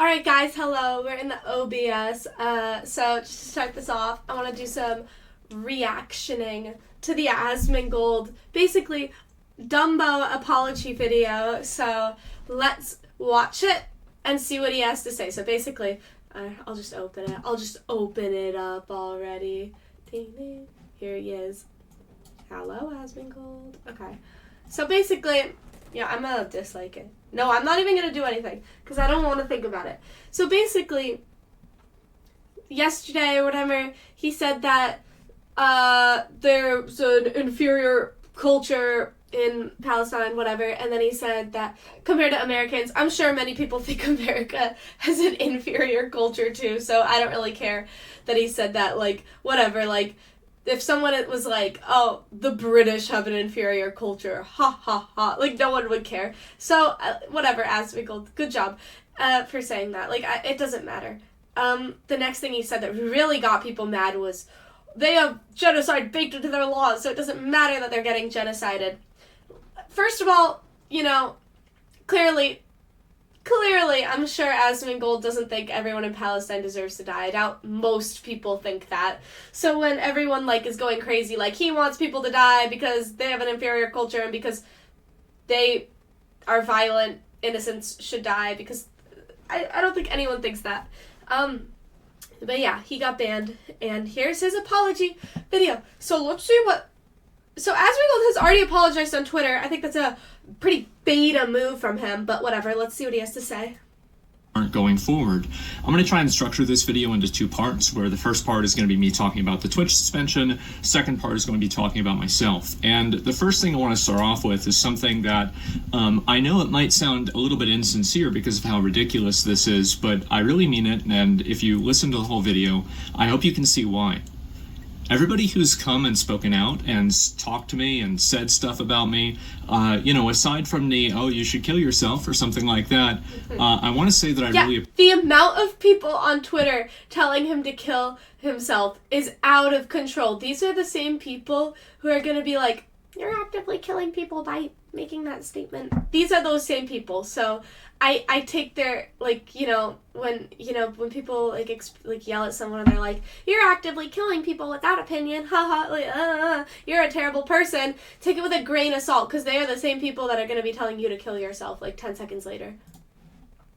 Alright guys, hello, we're in the OBS, so just to start this off, I want to do some reactioning to the Asmongold, basically, Dumbo apology video, so let's watch it and see what he has to say. So basically, I'll just open it up already. Ding, ding. Here he is. Hello, Asmongold. Okay, so basically, yeah, I'm gonna dislike it. No, I'm not even gonna do anything because I don't want to think about it. So basically, yesterday or whatever, he said that there's an inferior culture in Palestine, whatever, and then he said that compared to Americans, I'm sure many people think America has an inferior culture too, so I don't really care that he said that, like, whatever, like, if someone was like, oh, the British have an inferior culture, ha ha ha, like, no one would care. So, whatever, Asmongold, good job for saying that. Like, it doesn't matter. The next thing he said that really got people mad was, they have genocide baked into their laws, so it doesn't matter that they're getting genocided. First of all, you know, clearly, I'm sure Asmongold doesn't think everyone in Palestine deserves to die. I doubt most people think that. So when everyone, like, is going crazy, like, he wants people to die because they have an inferior culture and because they are violent, innocents should die, because I don't think anyone thinks that. But yeah, he got banned, and here's his apology video. So let's see what... So Asmongold has already apologized on Twitter. I think that's a pretty beta move from him, but whatever. Let's see what he has to say. Going forward, I'm going to try and structure this video into two parts, where the first part is going to be me talking about the Twitch suspension, second part is going to be talking about myself. And the first thing I want to start off with is something that I know it might sound a little bit insincere because of how ridiculous this is, but I really mean it, and if you listen to the whole video, I hope you can see why. Everybody who's come and spoken out and talked to me and said stuff about me, you know, aside from the, oh, you should kill yourself or something like that, I want to say that the amount of people on Twitter telling him to kill himself is out of control. These are the same people who are going to be like, you're actively killing people by making that statement. These are those same people. So I take their, like, when people like yell at someone and they're like, you're actively killing people without opinion, haha, like, you're a terrible person, take it with a grain of salt, because they are the same people that are going to be telling you to kill yourself like 10 seconds later.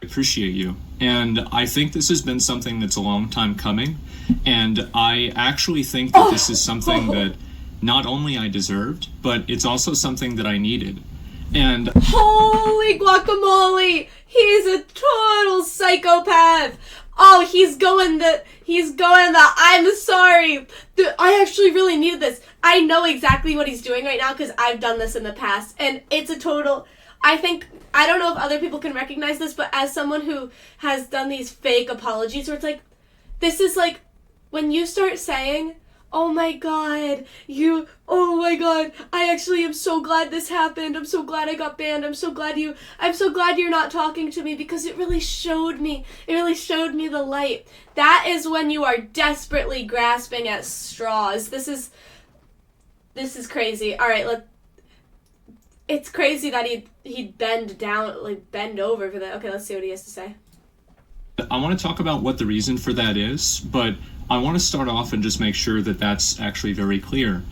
Appreciate you, and I think this has been something that's a long time coming, and I actually think that this is something that not only I deserved, but it's also something that I needed. And holy guacamole! He's a total psychopath! Oh, he's going the I'm sorry! I actually really needed this. I know exactly what he's doing right now because I've done this in the past, and it's a total... I don't know if other people can recognize this, but as someone who has done these fake apologies where it's like, this is like, when you start saying, oh my god, I actually am so glad this happened, I'm so glad I got banned, I'm so glad you're not talking to me because it really showed me the light. That is when you are desperately grasping at straws. This is crazy. Alright, it's crazy that he'd bend over for that. Okay, let's see what he has to say. I want to talk about what the reason for that is, but I want to start off and just make sure that that's actually very clear.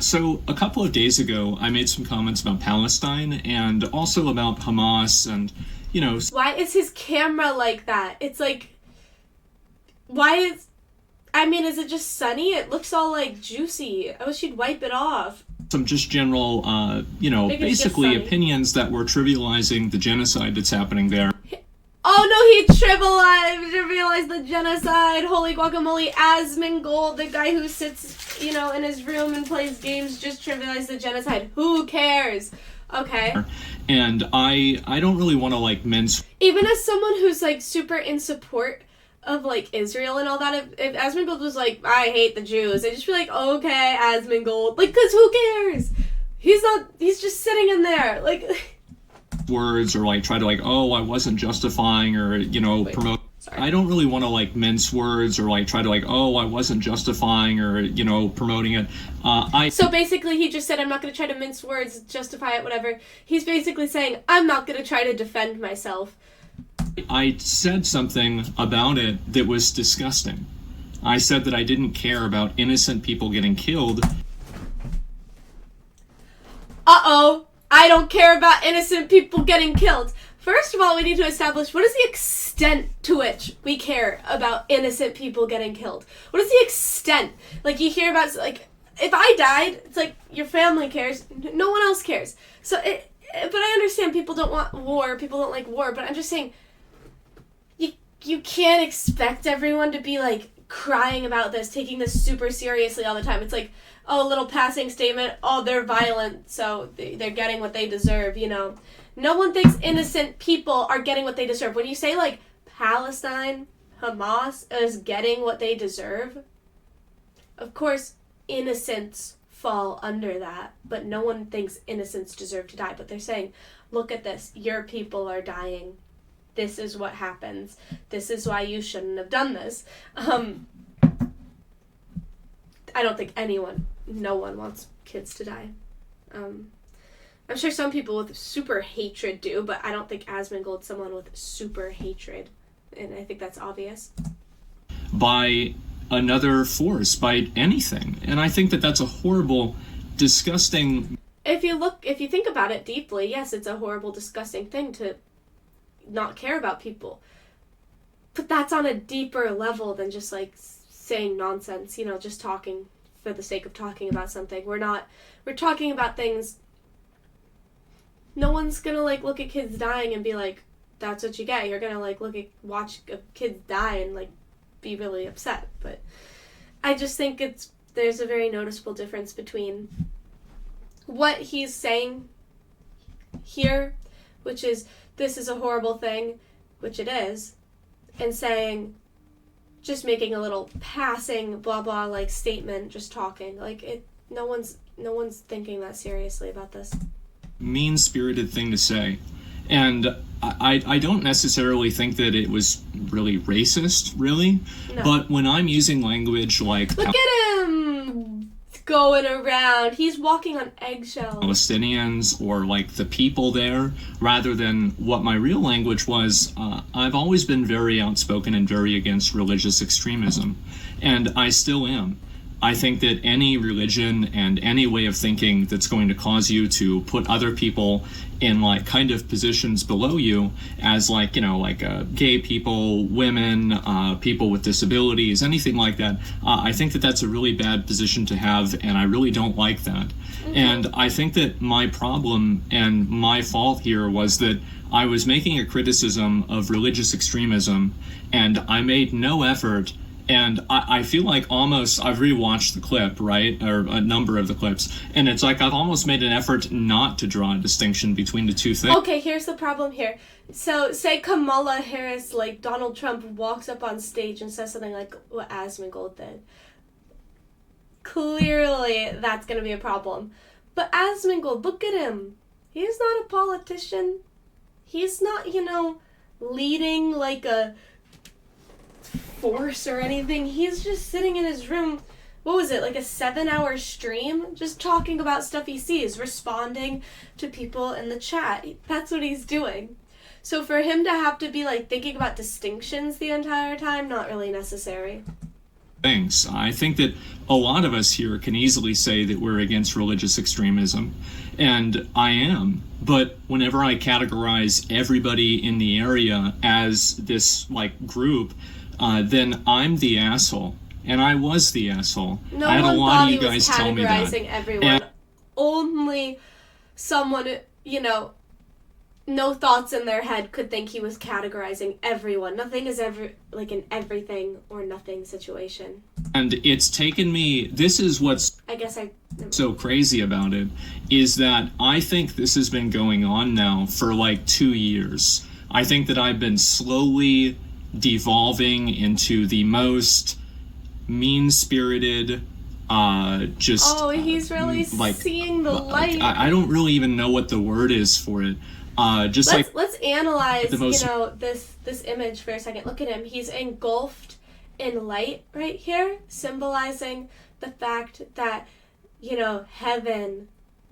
So a couple of days ago, I made some comments about Palestine and also about Hamas and, you know... Why is his camera like that? It's like... is it just sunny? It looks all, like, juicy. I wish you'd wipe it off. Some just general, basically opinions that were trivializing the genocide that's happening there. Oh no, he trivialized the genocide. Holy guacamole, Asmongold, the guy who sits, in his room and plays games, just trivialized the genocide. Who cares? Okay. And I don't really want to, like, mince... Even as someone who's, like, super in support of, like, Israel and all that, if Asmongold was like, I hate the Jews, I'd just be like, okay, Asmongold. Like, because who cares? He's just sitting in there, like... words or like try to like, oh, I wasn't justifying or promote. Sorry. I don't really want to like mince words or like try to like, oh, I wasn't justifying or promoting it. So basically he just said, I'm not going to try to mince words, justify it, whatever. He's basically saying, I'm not going to try to defend myself. I said something about it that was disgusting. I said that I didn't care about innocent people getting killed. Uh-oh, I don't care about innocent people getting killed. First of all, we need to establish what is the extent to which we care about innocent people getting killed. What is the extent? Like, you hear about, like, if I died, it's like, your family cares, no one else cares. So, but I understand people don't want war, people don't like war, but I'm just saying, you can't expect everyone to be, like, crying about this, taking this super seriously all the time. It's like, oh, a little passing statement, oh, they're violent, so they're getting what they deserve, you know. No one thinks innocent people are getting what they deserve. When you say, like, Palestine, Hamas is getting what they deserve, of course, innocents fall under that, but no one thinks innocents deserve to die. But they're saying, look at this, your people are dying. This is what happens. This is why you shouldn't have done this. I don't think no one wants kids to die. I'm sure some people with super hatred do, but I don't think Asmongold's someone with super hatred. And I think that's obvious. By another force, by anything. And I think that that's a horrible, disgusting... If you think about it deeply, yes, it's a horrible, disgusting thing to not care about people. But that's on a deeper level than just, like, saying nonsense, you know, just talking for the sake of talking about something. We're talking about things. No one's gonna, like, look at kids dying and be like, that's what you get. You're gonna, like, watch a kid die and, like, be really upset. But I just think there's a very noticeable difference between what he's saying here, which is, this is a horrible thing, which it is, and saying, just making a little passing blah blah like statement, just talking. Like, no one's thinking that seriously about this. Mean-spirited thing to say. And I don't necessarily think that it was really racist, really. No. But when I'm using language like... Look at him going around. He's walking on eggshells. Palestinians or like the people there, rather than what my real language was, I've always been very outspoken and very against religious extremism. And I still am. I think that any religion and any way of thinking that's going to cause you to put other people in like kind of positions below you as like, you know, like gay people, women, people with disabilities, anything like that, I think that that's a really bad position to have, and I really don't like that. Mm-hmm. And I think that my problem and my fault here was that I was making a criticism of religious extremism, and I made no effort. And I feel like almost, I've rewatched the clip, right, or a number of the clips, and it's like I've almost made an effort not to draw a distinction between the two things. Okay, here's the problem here. So, say Kamala Harris, like Donald Trump, walks up on stage and says something like what Asmongold did. Clearly, that's going to be a problem. But Asmongold, look at him. He's not a politician. He's not, you know, leading like a force or anything. He's just sitting in his room, what was it, like a 7-hour stream, just talking about stuff he sees, responding to people in the chat. That's what he's doing. So for him to have to be like thinking about distinctions the entire time, not really necessary. Things. I think that a lot of us here can easily say that we're against religious extremism, and I am. But whenever I categorize everybody in the area as this like group, then I'm the asshole, and I was the asshole. No I had one a lot thought of he you guys was tell me that. categorizing everyone. Only someone, you know, no thoughts in their head could think he was categorizing everyone. Nothing is ever like an everything or nothing situation. And it's taken me, this is what's so crazy about it, is that I think this has been going on now for like 2 years. I think that I've been slowly devolving into the most mean-spirited, he's really like, seeing the light. I don't really even know what the word is for it. Let's analyze, this image for a second. Look at him. He's engulfed in light right here, symbolizing the fact that, you know, heaven,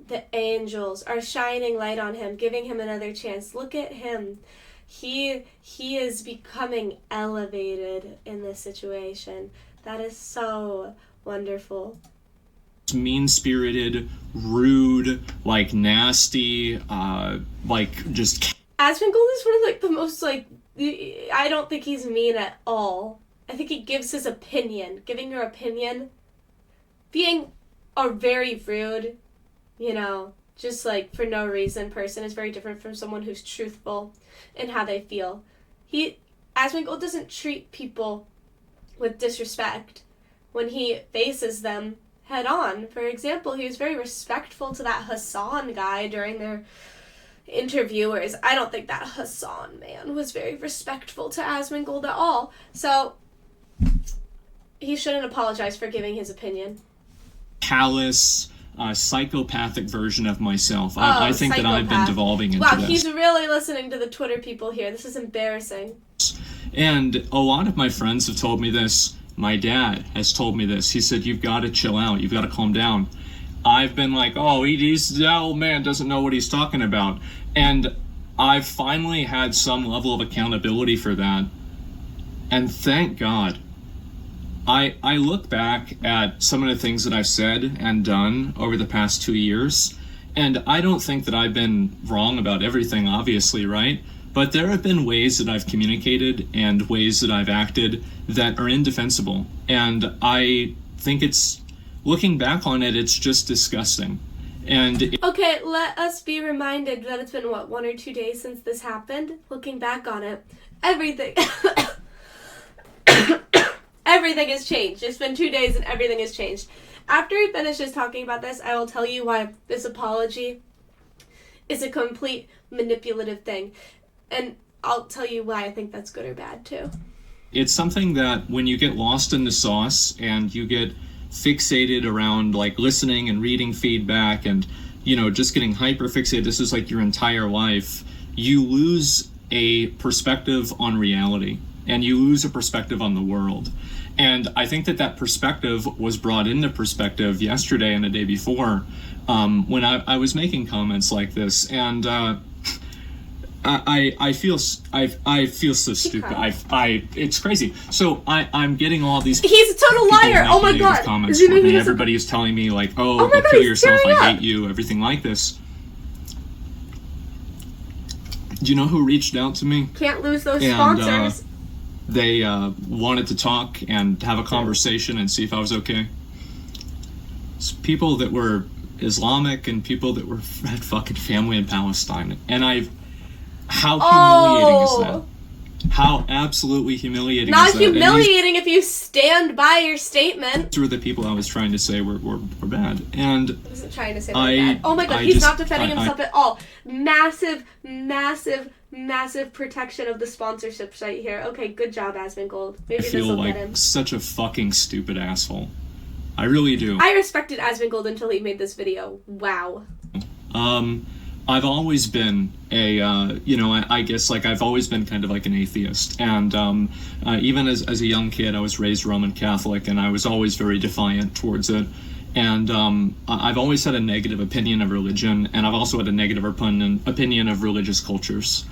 the angels are shining light on him, giving him another chance. Look at him. he is becoming elevated in this situation. That is so wonderful. Mean-spirited, rude, like nasty, like just... Asmongold is one of like the most like, I don't think he's mean at all. I think he gives his opinion. Giving your opinion, being a very rude, you know, just like for no reason person is very different from someone who's truthful in how they feel. Asmongold doesn't treat people with disrespect when he faces them head on. For example, he was very respectful to that Hassan guy during their interview, whereas I don't think that Hassan man was very respectful to Asmongold at all. So he shouldn't apologize for giving his opinion. Callous, psychopathic version of myself. I think psychopath. that I've been devolving into wow, this. He's really listening to the Twitter people here. This is embarrassing. And a lot of my friends have told me this. My dad has told me this. He said, you've got to chill out. You've got to calm down. I've been like, oh, that old man doesn't know what he's talking about. And I've finally had some level of accountability for that. And thank God. I look back at some of the things that I've said and done over the past 2 years, and I don't think that I've been wrong about everything, obviously, right? But there have been ways that I've communicated and ways that I've acted that are indefensible. And I think looking back on it, it's just disgusting. And okay, let us be reminded that it's been, 1 or 2 days since this happened? Looking back on it, everything... everything has changed. It's been 2 days and everything has changed. After he finishes talking about this, I will tell you why this apology is a complete manipulative thing. And I'll tell you why I think that's good or bad, too. It's something that when you get lost in the sauce and you get fixated around, like, listening and reading feedback and, you know, just getting hyper-fixated, this is like your entire life, you lose a perspective on reality and you lose a perspective on the world. And I think that perspective was brought into perspective yesterday and the day before when I was making comments like this. And I feel so stupid. It's crazy. So I'm getting all these. He's a total liar. Oh my god. Comments for me. Everybody is telling me like, oh go kill yourself. I hate you. Everything like this. Do you know who reached out to me? Can't lose those sponsors. They wanted to talk and have a conversation and see if I was okay. It's people that were Islamic and people that had fucking family in Palestine. And how humiliating is that? How absolutely humiliating is that? Not humiliating if you stand by your statement. These were the people I was trying to say were bad. And I wasn't trying to say bad. Oh my god, he's not defending himself at all. Massive, massive, massive protection of the sponsorship site here. Okay, good job, Asmongold. Maybe I feel this will like get him. Such a fucking stupid asshole. I really do. I respected Asmongold until he made this video. Wow. I've always been I guess like I've always been kind of like an atheist. And even as a young kid, I was raised Roman Catholic and I was always very defiant towards it. And I've always had a negative opinion of religion, and I've also had a negative opinion of religious cultures.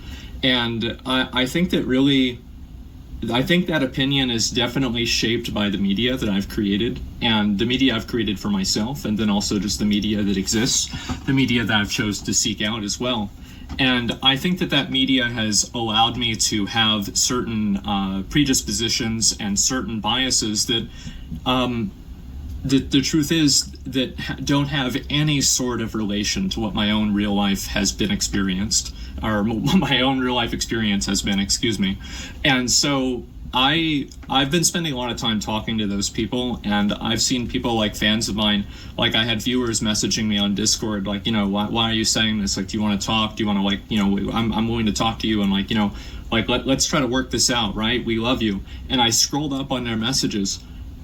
And I think that that opinion is definitely shaped by the media that I've created, and the media I've created for myself, and then also just the media that exists, the media that I've chosen to seek out as well. And I think that media has allowed me to have certain predispositions and certain biases that the truth is that don't have any sort of relation to what my own real life has been experienced, or my own real life experience has been, excuse me. And so I've been spending a lot of time talking to those people, and I've seen people like fans of mine, like I had viewers messaging me on Discord, like, you know, why are you saying this? Like, do you want to talk? Do you want to, like, you know, I'm willing to talk to you, and like, you know, like let's try to work this out, right? We love you. And I scrolled up on their messages.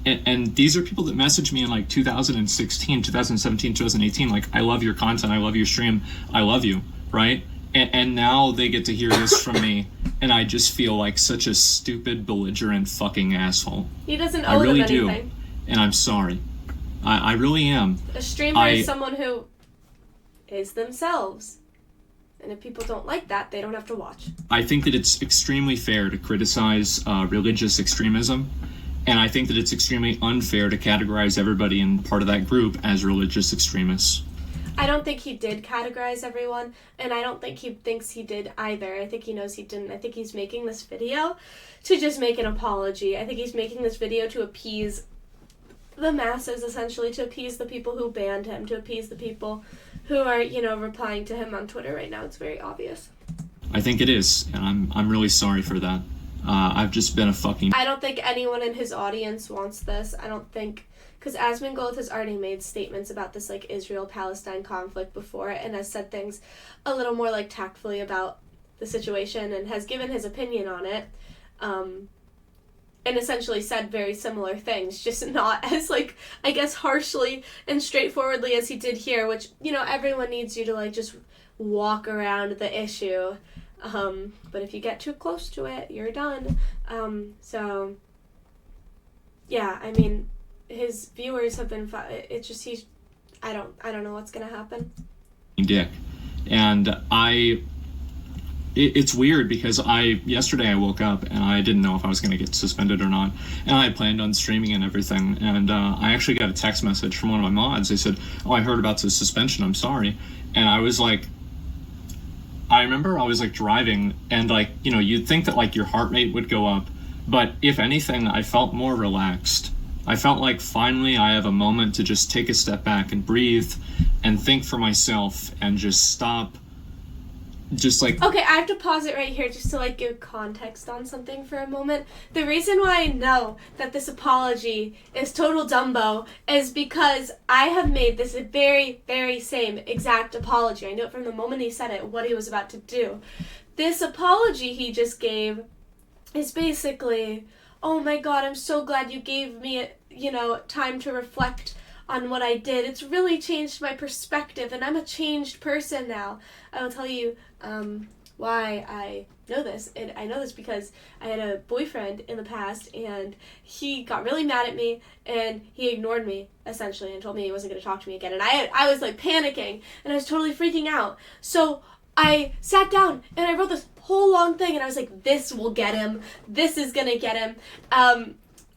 And these are people that messaged me in like 2016, 2017, 2018, like, I love your content, I love your stream, I love you, right? And now they get to hear this from me, and I just feel like such a stupid, belligerent fucking asshole. He doesn't owe them anything. I really do, and I'm sorry. I really am. A streamer is someone who is themselves. And if people don't like that, they don't have to watch. I think that it's extremely fair to criticize religious extremism, and I think that it's extremely unfair to categorize everybody in part of that group as religious extremists. I don't think he did categorize everyone, and I don't think he thinks he did either. I think he knows he didn't. I think he's making this video to just make an apology. I think he's making this video to appease the masses, essentially, to appease the people who banned him, to appease the people who are, replying to him on Twitter right now. It's very obvious. I think it is, and I'm really sorry for that. I've just been a fucking... I don't think anyone in his audience wants this. I don't think... Because Asmongold has already made statements about this, Israel-Palestine conflict before, and has said things a little more, tactfully about the situation, and has given his opinion on it, and essentially said very similar things, just not as, I guess, harshly and straightforwardly as he did here, which, everyone needs you to, just walk around the issue, but if you get too close to it, you're done. So, yeah, I mean... his viewers have been it's just I don't know what's gonna happen. Dick. And it's weird because yesterday I woke up and I didn't know if I was gonna get suspended or not, and I had planned on streaming and everything, and I actually got a text message from one of my mods. They said, "Oh, I heard about the suspension, I'm sorry." And I was like, I remember I was driving, and you'd think that your heart rate would go up, but if anything, I felt more relaxed. I felt like finally I have a moment to just take a step back and breathe and think for myself and just stop. Okay, I have to pause it right here just to give context on something for a moment. The reason why I know that this apology is total Dumbo is because I have made this very, very same exact apology. I know from the moment he said it what he was about to do. This apology he just gave is basically... oh my God, I'm so glad you gave me, time to reflect on what I did. It's really changed my perspective, and I'm a changed person now. I will tell you why I know this. And I know this because I had a boyfriend in the past, and he got really mad at me, and he ignored me, essentially, and told me he wasn't going to talk to me again. And I was, panicking, and I was totally freaking out. So I sat down, and I wrote this whole long thing, and I was like, this will get him. This is gonna get him.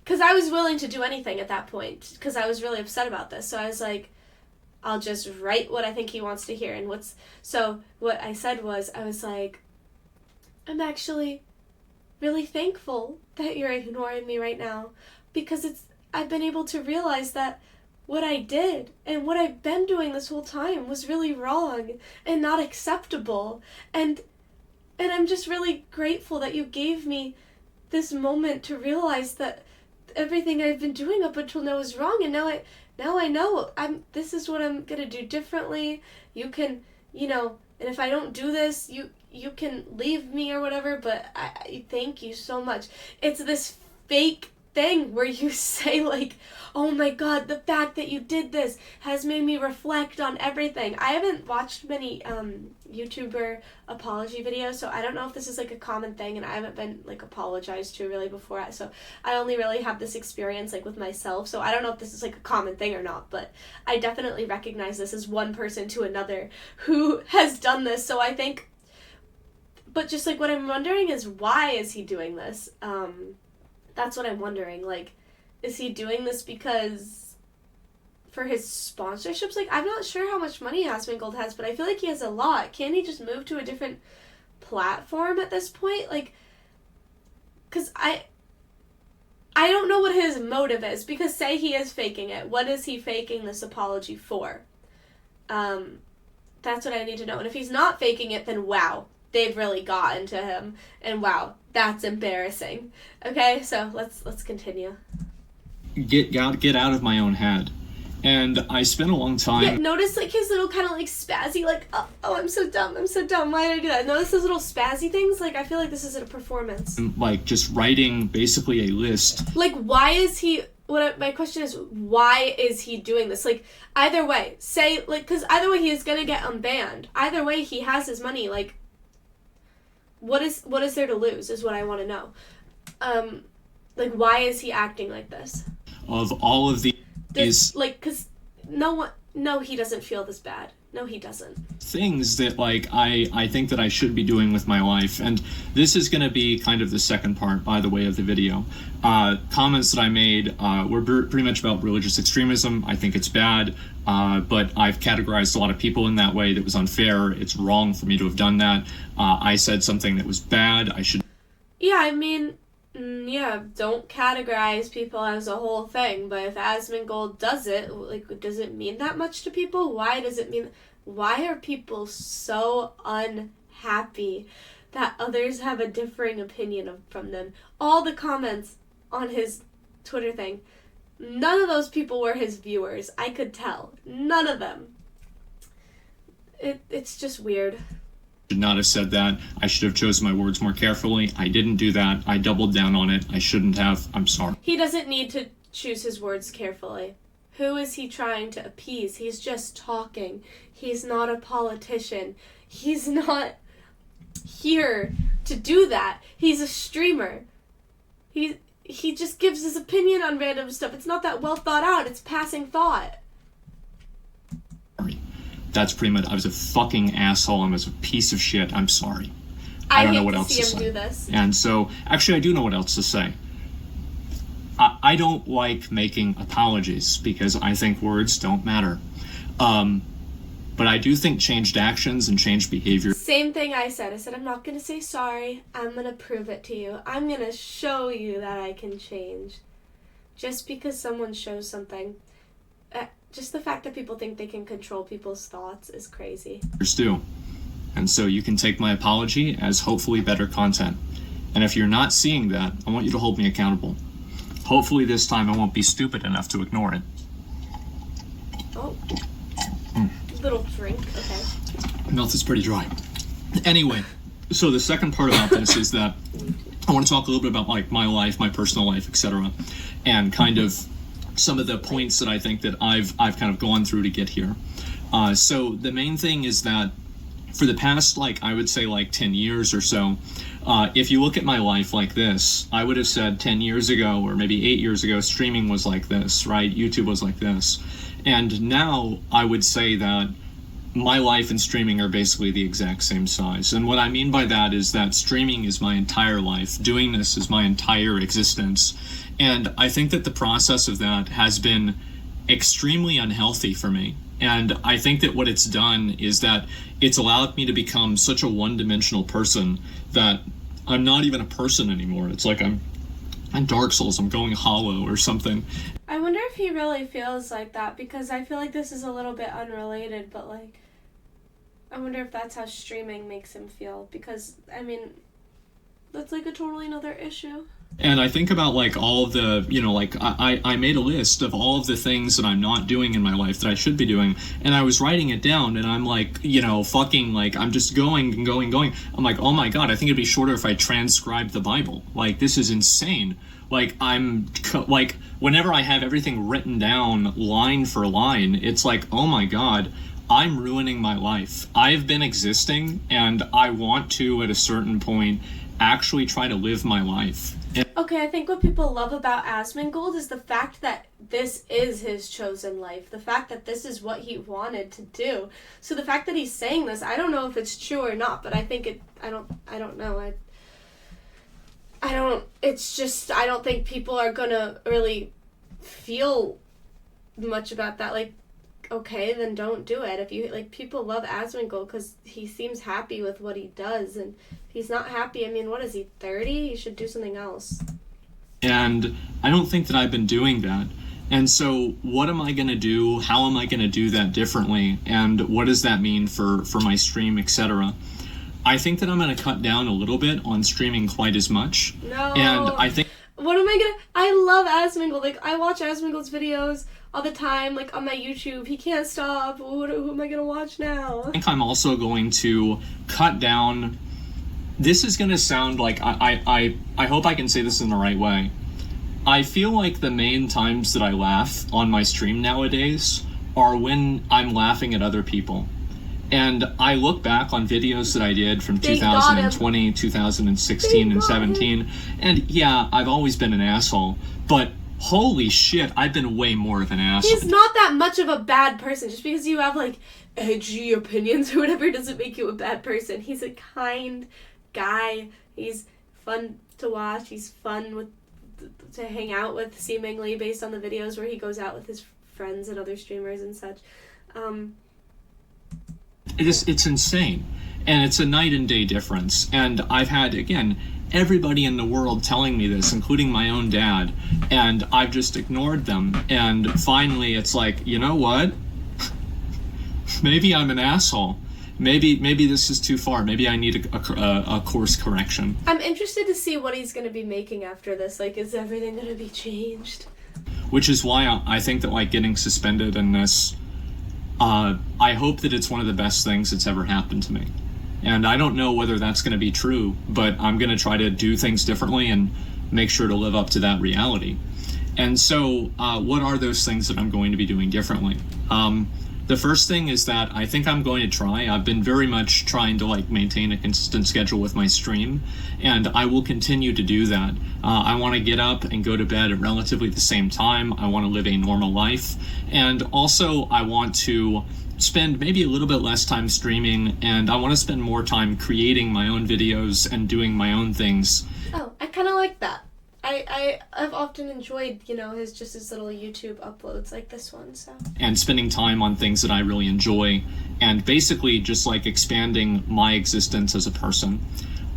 Because I was willing to do anything at that point, because I was really upset about this. So I was like, I'll just write what I think he wants to hear. And what I said was, I was like, I'm actually really thankful that you're ignoring me right now, because I've been able to realize that what I did and what I've been doing this whole time was really wrong and not acceptable. And I'm just really grateful that you gave me this moment to realize that everything I've been doing up until now is wrong, and now I know this is what I'm gonna do differently. You can, and if I don't do this, you can leave me or whatever, but I thank you so much. It's this fake thing where you say oh my God, the fact that you did this has made me reflect on everything. I haven't watched many YouTuber apology videos, so I don't know if this is a common thing, and I haven't been apologized to really before, so I only really have this experience with myself, so I don't know if this is a common thing or not, but I definitely recognize this as one person to another who has done this. So I think, but just what I'm wondering is, why is he doing this? That's what I'm wondering. Is he doing this because for his sponsorships? I'm not sure how much money Asmongold has, but I feel like he has a lot. Can't he just move to a different platform at this point? Because I don't know what his motive is, because say he is faking it. What is he faking this apology for? That's what I need to know. And if he's not faking it, then wow, they've really gotten to him. And wow, that's embarrassing. Okay, so let's continue. Get out of my own head. And I spent a long time... Yeah, notice his little kind of spazzy, oh, I'm so dumb, why did I do that? Notice those little spazzy things? I feel like this is a performance. Just writing basically a list. Why is he... my question is, why is he doing this? Either way, say, because either way he is gonna get unbanned. Either way he has his money, what is there to lose is what I want to know. Why is he acting like this? Of all of these... because no No, he doesn't feel this bad. No, he doesn't. Things that like I think that I should be doing with my life, and this is going to be kind of the second part, by the way, of the video. Comments that I made were pretty much about religious extremism. I think it's bad, but I've categorized a lot of people in that way. That was unfair. It's wrong for me to have done that. I said something that was bad. I should. Yeah, I mean, yeah, don't categorize people as a whole thing, but if Asmongold does it, like, does it mean that much to people? Why does it mean... Why are people so unhappy that others have a differing opinion from them? All the comments on his Twitter thing, none of those people were his viewers. I could tell. None of them. It's just weird. Should not have said that. I should have chosen my words more carefully. I didn't do that. I doubled down on it. I shouldn't have. I'm sorry. He doesn't need to choose his words carefully. Who is he trying to appease? He's just talking. He's not a politician. He's not here to do that. He's a streamer. He just gives his opinion on random stuff. It's not that well thought out. It's passing thought. That's pretty much. I was a fucking asshole. I was a piece of shit. I'm sorry. I don't know what else to say. Do this. And so, actually, I do know what else to say. I don't like making apologies because I think words don't matter. But I do think changed actions and changed behavior. Same thing I said. I said, I'm not going to say sorry. I'm going to prove it to you. I'm going to show you that I can change. Just because someone shows something. Just the fact that people think they can control people's thoughts is crazy. Do. And so you can take my apology as hopefully better content. And if you're not seeing that, I want you to hold me accountable. Hopefully this time I won't be stupid enough to ignore it. Oh. Little drink, okay. Mouth is pretty dry. Anyway, so the second part about this is that I want to talk a little bit about like my life, my personal life, etc., and kind of some of the points that I think that I've kind of gone through to get here. So the main thing is that for the past, like, I would say like 10 years or so, if you look at my life like this, I would have said 10 years ago or maybe 8 years ago, streaming was like this, right? YouTube was like this. And now I would say that my life and streaming are basically the exact same size. And what I mean by that is that streaming is my entire life. Doing this is my entire existence. And I think that the process of that has been extremely unhealthy for me. And I think that what it's done is that it's allowed me to become such a one-dimensional person that I'm not even a person anymore. It's like I'm Dark Souls, I'm going hollow or something. I wonder if he really feels like that, because I feel like this is a little bit unrelated, but like, I wonder if that's how streaming makes him feel, because, I mean, that's like a totally another issue. And I think about like all of the, you know, like I made a list of all of the things that I'm not doing in my life that I should be doing. And I was writing it down and I'm like, you know, fucking like, I'm just going and going and going. I'm like, oh my God, I think it'd be shorter if I transcribed the Bible. Like, this is insane. Like, like, whenever I have everything written down line for line, it's like, oh my God, I'm ruining my life. I've been existing and I want to, at a certain point, actually try to live my life. Okay, I think what people love about Asmongold is the fact that this is his chosen life. The fact that this is what he wanted to do. So the fact that he's saying this, I don't know if it's true or not, but I think it, I don't know. It's just, I don't think people are gonna really feel much about that. Like, okay, then don't do it. If you, like, people love Asmongold because he seems happy with what he does, and if he's not happy, I mean, what is he, 30? He should do something else. And I don't think that I've been doing that. And so what am I going to do? How am I going to do that differently? And what does that mean for my stream, etc.? I think that I'm going to cut down a little bit on streaming quite as much. No. And I think... What am I going to... I love Asmongold. Like, I watch Asmongold's videos all the time, like, on my YouTube. He can't stop. Who am I going to watch now? I think I'm also going to cut down... This is going to sound like... I hope I can say this in the right way. I feel like the main times that I laugh on my stream nowadays are when I'm laughing at other people. And I look back on videos that I did from 2020, 2016, and 17, and yeah, I've always been an asshole, but holy shit, I've been way more of an asshole. He's not that much of a bad person. Just because you have, like, edgy opinions or whatever doesn't make you a bad person. He's a kind guy. He's fun to watch. He's fun to hang out with, seemingly, based on the videos where he goes out with his friends and other streamers and such. It's insane. And it's a night and day difference. And I've had, again, everybody in the world telling me this, including my own dad, and I've just ignored them. And finally, it's like, you know what? Maybe I'm an asshole. Maybe this is too far. Maybe I need a course correction. I'm interested to see what he's going to be making after this. Like, is everything going to be changed? Which is why I think that, like, getting suspended in this, I hope that it's one of the best things that's ever happened to me. And I don't know whether that's going to be true, but I'm going to try to do things differently and make sure to live up to that reality. And so what are those things that I'm going to be doing differently? The first thing is that I think I'm going to try. I've been very much trying to, like, maintain a consistent schedule with my stream, and I will continue to do that. I want to get up and go to bed at relatively the same time. I want to live a normal life. And also I want to spend maybe a little bit less time streaming, and I want to spend more time creating my own videos and doing my own things. Oh, I kind of like that. I've often enjoyed, his little YouTube uploads like this one, so. And spending time on things that I really enjoy, and basically just, like, expanding my existence as a person.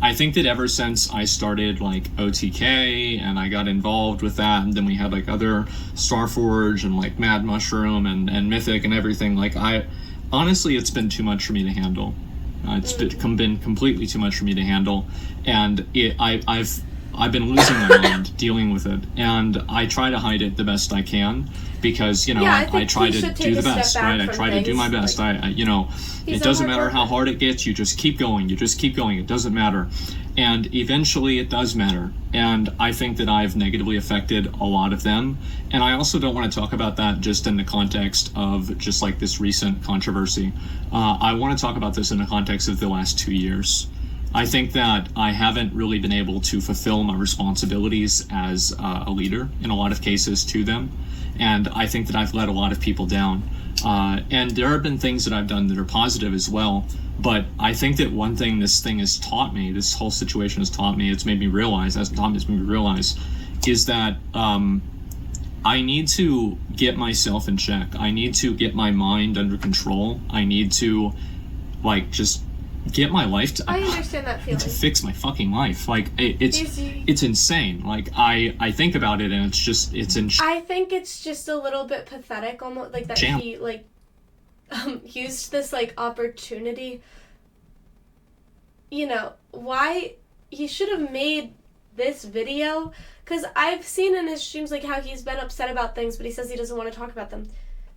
I think that ever since I started, like, OTK and I got involved with that, and then we had, like, other Starforge and, like, Mad Mushroom and Mythic and everything, like, honestly, it's been too much for me to handle. It's been completely too much for me to handle, and I've been losing my mind dealing with it, and I try to hide it the best I can, because, I try to do the best, right? I try to do my best. It doesn't matter how hard it gets, you just keep going, it doesn't matter. And eventually it does matter, and I think that I've negatively affected a lot of them, and I also don't want to talk about that just in the context of just, like, this recent controversy. I want to talk about this in the context of the last 2 years. I think that I haven't really been able to fulfill my responsibilities as a leader in a lot of cases to them, and I think that I've let a lot of people down. And there have been things that I've done that are positive as well, but I think that one thing this thing has taught me, this whole situation has taught me, it's made me realize, is that I need to get myself in check. I need to get my mind under control. I need to, like, just get my life I understand that feeling. to fix my fucking life. Like, it's insane. Like, I think about it, and it's I think it's just a little bit pathetic, almost, like, that he, like, used this, like, opportunity. Why he should have made this video, because I've seen in his streams, like, how he's been upset about things, but he says he doesn't want to talk about them.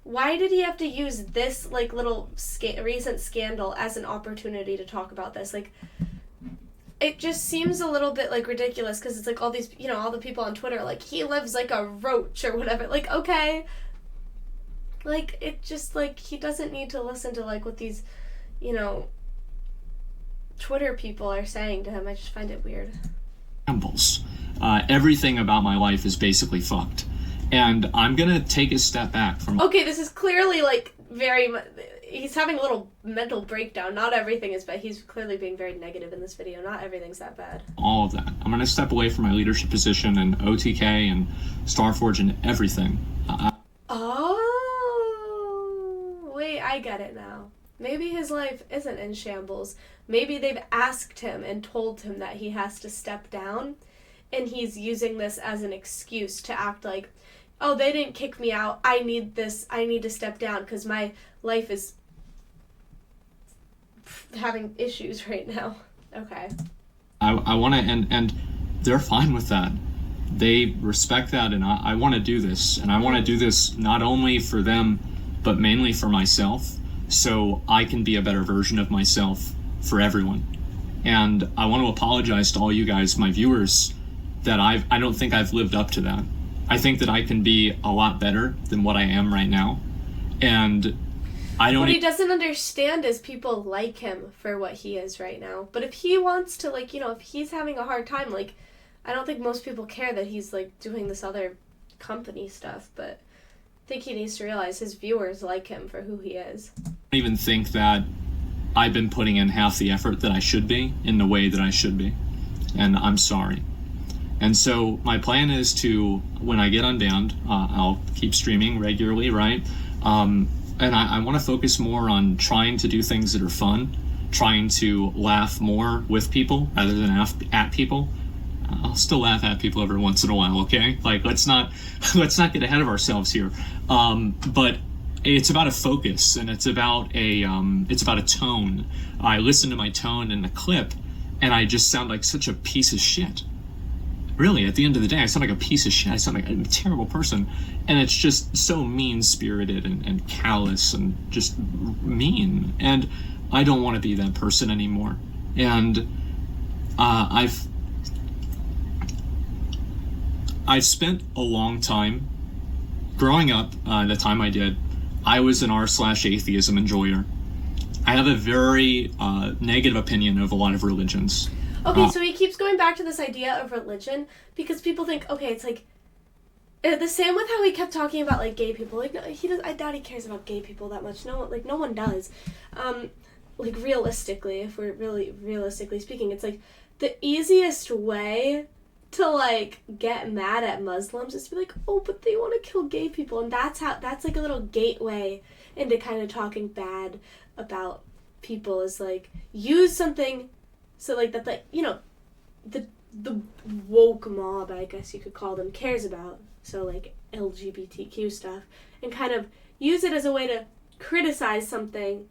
Why did he have to use this, like, little recent scandal as an opportunity to talk about this? Like, it just seems a little bit, like, ridiculous, because it's, like, all these, all the people on Twitter are like, he lives like a roach or whatever. Like, okay. Like, it just, like, he doesn't need to listen to, like, what these, Twitter people are saying to him. I just find it weird. Everything about my life is basically fucked. And I'm gonna take a step back from... Okay, this is clearly, like, very much... He's having a little mental breakdown. Not everything is bad. He's clearly being very negative in this video. Not everything's that bad. All of that. I'm gonna step away from my leadership position and OTK and Starforge and everything. Wait, I get it now. Maybe his life isn't in shambles. Maybe they've asked him and told him that he has to step down, and he's using this as an excuse to act like, oh, they didn't kick me out. I need to step down because my life is having issues right now. Okay. I want to, and they're fine with that. They respect that, and I want to do this. And I want to do this not only for them, but mainly for myself, so I can be a better version of myself for everyone. And I want to apologize to all you guys, my viewers, that I don't think I've lived up to that. I think that I can be a lot better than what I am right now. And I don't... What he doesn't understand is people like him for what he is right now. But if he wants to, like, if he's having a hard time, like, I don't think most people care that he's, like, doing this other company stuff, but I think he needs to realize his viewers like him for who he is. I don't even think that I've been putting in half the effort that I should be in the way that I should be. And I'm sorry. And so my plan is to, when I get unbanned, I'll keep streaming regularly, right? And I want to focus more on trying to do things that are fun, trying to laugh more with people rather than at people. I'll still laugh at people every once in a while, okay? Like, let's not get ahead of ourselves here. But it's about a focus, and it's about a tone. I listen to my tone in the clip, and I just sound like such a piece of shit. Really, at the end of the day, I sound like a piece of shit. I sound like a terrible person. And it's just so mean-spirited and callous and just mean. And I don't want to be that person anymore. And I've spent a long time growing up. The time I did, I was an r/atheism enjoyer. I have a very negative opinion of a lot of religions. Okay, so he keeps going back to this idea of religion because people think, okay, it's like the same with how he kept talking about like gay people. Like, no, he does. I doubt he cares about gay people that much. No one does. Like realistically, if we're really realistically speaking, it's like the easiest way to like get mad at Muslims is to be like, oh, but they want to kill gay people, and that's like a little gateway into kind of talking bad about people, is like use something so like that, like, you know, the woke mob, I guess you could call them, cares about, so like LGBTQ stuff, and kind of use it as a way to criticize something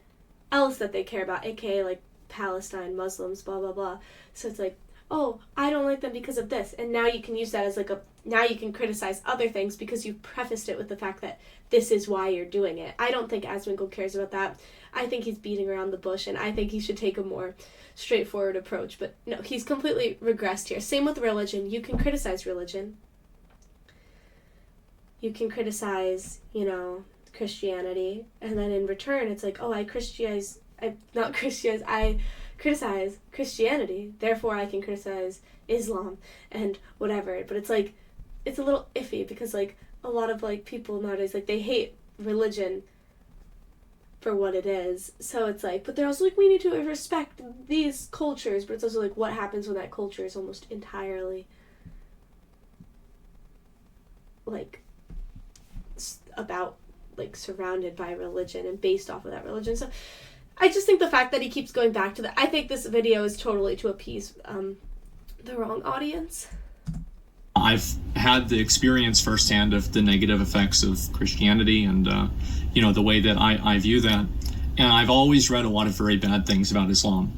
else that they care about, aka like Palestine, Muslims, blah blah blah. So it's like, oh, I don't like them because of this, and now you can use that as like now you can criticize other things because you prefaced it with the fact that this is why you're doing it. I don't think Asmongold cares about that. I think he's beating around the bush, and I think he should take a more straightforward approach. But no, he's completely regressed here. Same with religion. You can criticize religion. You can criticize, you know, Christianity, and then in return it's like, oh, I criticize Christianity, therefore I can criticize Islam and whatever. But it's like, it's a little iffy because like a lot of like people nowadays, like they hate religion for what it is. So it's like, but they're also like, we need to respect these cultures, but it's also like, what happens when that culture is almost entirely like about like surrounded by religion and based off of that religion. So I just think the fact that he keeps going back to that, I think this video is totally to appease the wrong audience. I've had the experience firsthand of the negative effects of Christianity and, you know, the way that I view that. And I've always read a lot of very bad things about Islam.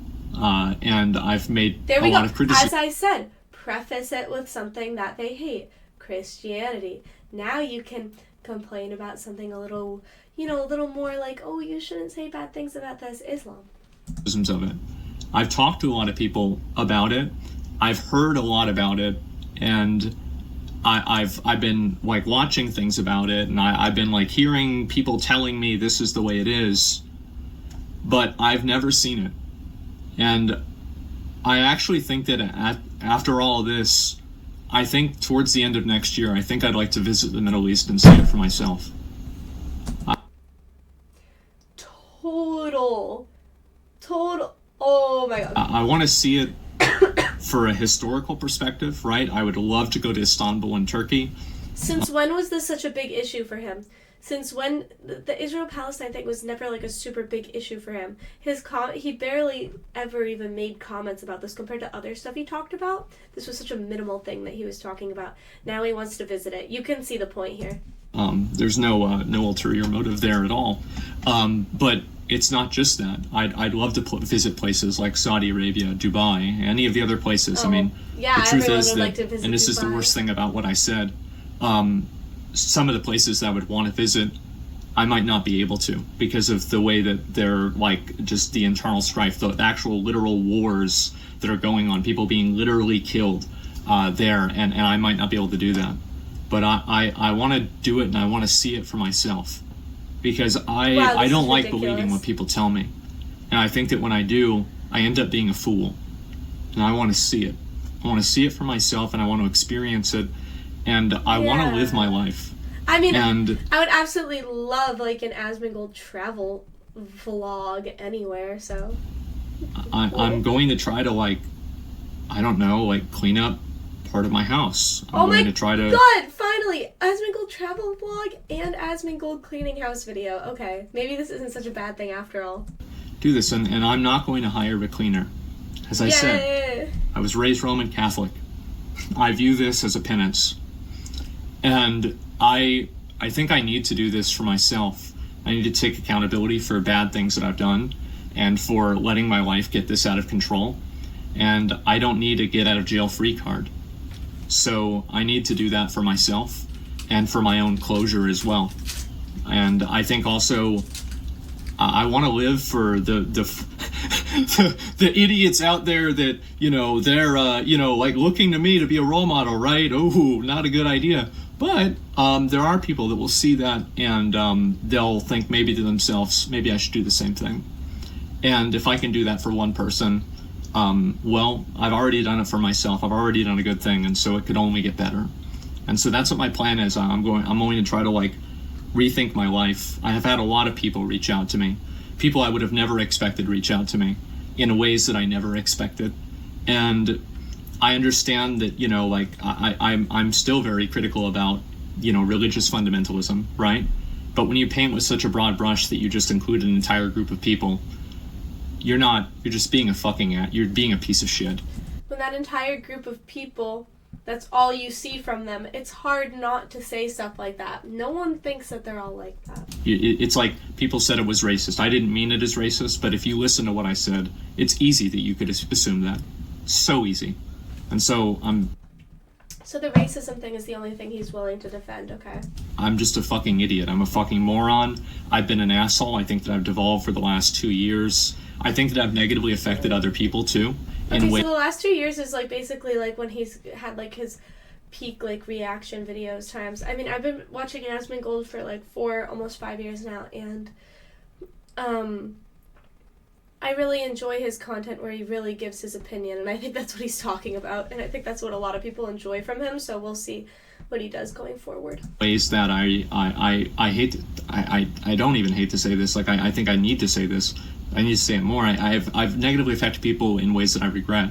And I've made a lot of criticism. As I said, preface it with something that they hate. Christianity. Now you can complain about something a little, you know, a little more like, oh, you shouldn't say bad things about this, Islam. Of it. I've talked to a lot of people about it. I've heard a lot about it, and I've been like watching things about it, and I've been like hearing people telling me this is the way it is, but I've never seen it. And I actually think that after all of this, I think towards the end of next year, I think I'd like to visit the Middle East and see it for myself. Total. Oh my God. I want to see it for a historical perspective, right? I would love to go to Istanbul in Turkey. Since when was this such a big issue for him? Since when the Israel-Palestine thing was never like a super big issue for him. He barely ever even made comments about this compared to other stuff he talked about. This was such a minimal thing that he was talking about. Now he wants to visit it. You can see the point here. There's no ulterior motive there at all. But it's not just that. I'd love to visit places like Saudi Arabia, Dubai, any of the other places. Oh, I mean, yeah, the truth is would that, like to visit and this Dubai. is the worst thing about what I said, some of the places that I would want to visit, I might not be able to because of the way that they're like just the internal strife, the actual literal wars that are going on, people being literally killed there, and I might not be able to do that. But I want to do it, and I want to see it for myself. Because I don't like believing what people tell me. And I think that when I do, I end up being a fool. And I want to see it. I want to see it for myself, and I want to experience it. and I want to live my life. I mean, and I would absolutely love like an Asmongold travel vlog anywhere. So I'm going to try to like, I don't know, like clean up part of my house. I'm going to try to. God, finally, Asmongold travel vlog and Asmongold cleaning house video. Okay, maybe this isn't such a bad thing after all. Do this, and I'm not going to hire a cleaner. As I said, I was raised Roman Catholic. I view this as a penance. And I think I need to do this for myself. I need to take accountability for bad things that I've done and for letting my life get this out of control. And I don't need a get out of jail free card. So I need to do that for myself and for my own closure as well. And I think also I want to live for the idiots out there that, you know, they're, like looking to me to be a role model, right? Oh, not a good idea. But there are people that will see that and they'll think maybe to themselves, maybe I should do the same thing. And if I can do that for one person, well, I've already done it for myself. I've already done a good thing, and so it could only get better. And so that's what my plan is. I'm going to try to like rethink my life. I have had a lot of people reach out to me, people I would have never expected reach out to me in ways that I never expected. And I understand that, you know, like I'm still very critical about, you know, religious fundamentalism, right? But when you paint with such a broad brush that you just include an entire group of people, you're just being you're being a piece of shit. When that entire group of people, that's all you see from them, it's hard not to say stuff like that. No one thinks that they're all like that. It's like people said it was racist. I didn't mean it as racist, but if you listen to what I said, it's easy that you could assume that. So easy. And so So the racism thing is the only thing he's willing to defend, okay? I'm just a fucking idiot. I'm a fucking moron. I've been an asshole. I think that I've devolved for the last 2 years. I think that I've negatively affected other people too. Okay, so the last 2 years is like basically like when he's had like his peak like reaction videos times. I mean, I've been watching Asmongold for like almost 5 years now, and I really enjoy his content where he really gives his opinion, and I think that's what he's talking about, and I think that's what a lot of people enjoy from him, so we'll see what he does going forward. Ways that I hate, I don't even hate to say this, like I think I need to say this. I need to say it more. I've negatively affected people in ways that I regret.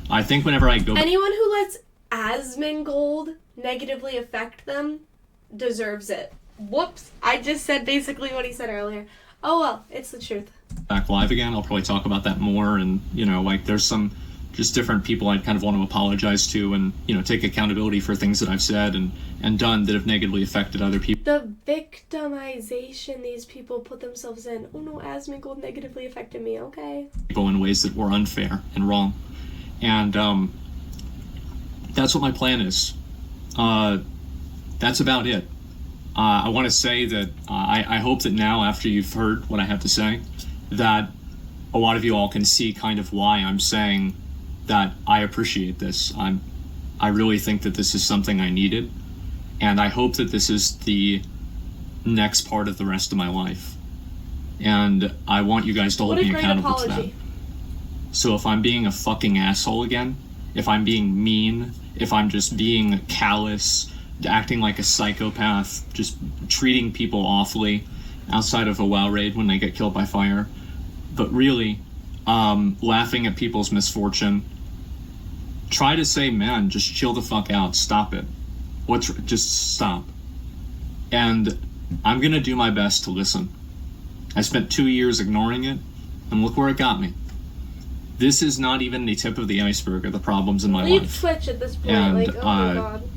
I think whenever I go... Anyone who lets Asmongold negatively affect them deserves it. Whoops. I just said basically what he said earlier. Oh well, it's the truth. Back live again, I'll probably talk about that more, and, you know, like there's some just different people I'd kind of want to apologize to and, you know, take accountability for things that I've said and done that have negatively affected other people. The victimization these people put themselves in. Oh no, Asmongold negatively affected me, okay. People in ways that were unfair and wrong. And that's what my plan is. That's about it. I want to say that I hope that now, after you've heard what I have to say, that a lot of you all can see kind of why I'm saying that I appreciate this. I really think that this is something I needed, and I hope that this is the next part of the rest of my life. And I want you guys to hold me accountable to that. So if I'm being a fucking asshole again, if I'm being mean, if I'm just being callous, acting like a psychopath, just treating people awfully outside of a WoW raid when they get killed by fire, but really laughing at people's misfortune, try to say, man, just chill the fuck out, stop it. Just stop. And I'm gonna do my best to listen. I spent 2 years ignoring it, and look where it got me. This is not even the tip of the iceberg of the problems in my life. Leave Twitch at this point, and, like, oh my god.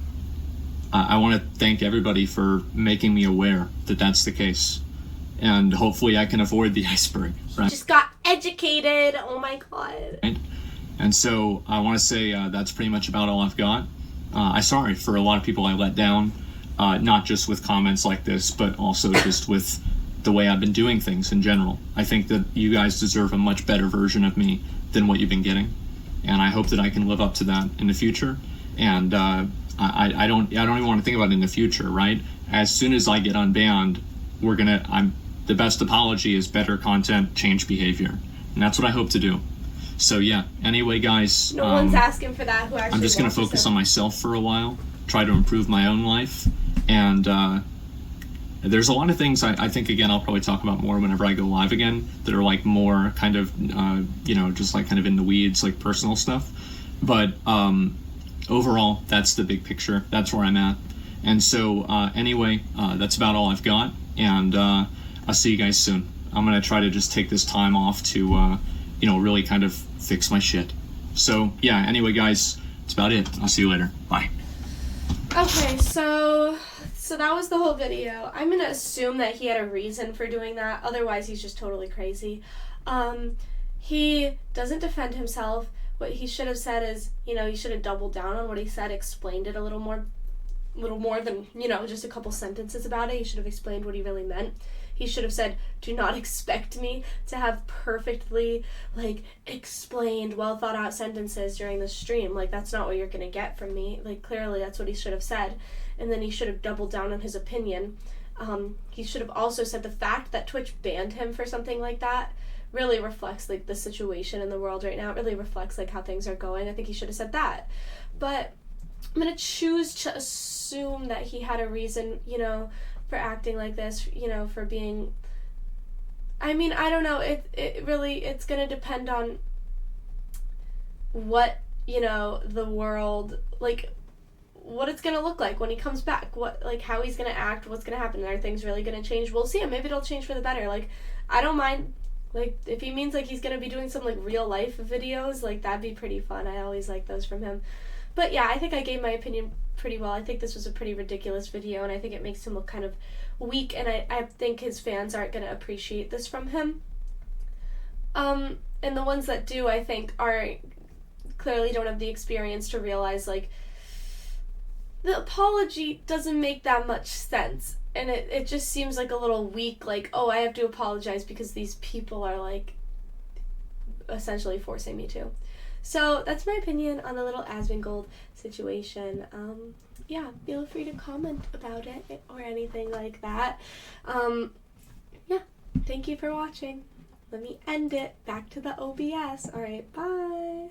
I want to thank everybody for making me aware that that's the case. And hopefully I can avoid the iceberg. Right? You just got educated, oh my god. Right? And so I want to say that's pretty much about all I've got. I'm sorry for a lot of people I let down, not just with comments like this, but also just with the way I've been doing things in general. I think that you guys deserve a much better version of me than what you've been getting. And I hope that I can live up to that in the future. And I don't even want to think about it in the future, right? As soon as I get unbanned, the best apology is better content, change behavior. And that's what I hope to do. So yeah, anyway guys. No one's asking for that who actually I'm just going to focus on myself for a while. try to improve my own life. And there's a lot of things I think, again, I'll probably talk about more whenever I go live again, that are like more kind of, just like kind of in the weeds, like personal stuff. But overall, that's the big picture. That's where I'm at. And so anyway, that's about all I've got. And I'll see you guys soon. I'm going to try to just take this time off to, really kind of fix my shit. So yeah, anyway, guys, that's about it. I'll see you later. Bye. Okay, so that was the whole video. I'm gonna assume that he had a reason for doing that. Otherwise, he's just totally crazy. He doesn't defend himself. What he should have said is, he should have doubled down on what he said, explained it a little more than, just a couple sentences about it. He should have explained what he really meant. He should have said, do not expect me to have perfectly, explained, well thought out sentences during the stream. That's not what you're gonna get from me. Clearly that's what he should have said. And then he should have doubled down on his opinion. He should have also said the fact that Twitch banned him for something like that really reflects, the situation in the world right now. It really reflects, how things are going. I think he should have said that. But I'm gonna choose to assume that he had a reason, for acting like this, for being... I mean, I don't know. It really, it's going to depend on what, the world, what it's going to look like when he comes back. What, how he's going to act, what's going to happen. Are things really going to change? We'll see. Maybe it'll change for the better. I don't mind, if he means, he's going to be doing some, real life videos, that'd be pretty fun. I always like those from him. But yeah, I think I gave my opinion pretty well. I think this was a pretty ridiculous video, and I think it makes him look kind of weak, and I think his fans aren't going to appreciate this from him. And the ones that do, I think, clearly don't have the experience to realize, the apology doesn't make that much sense, and it just seems a little weak, oh, I have to apologize because these people are, essentially forcing me to. So that's my opinion on the little Asmongold situation. Yeah, feel free to comment about it or anything like that. Yeah, thank you for watching. Let me end it. Back to the OBS. All right, bye.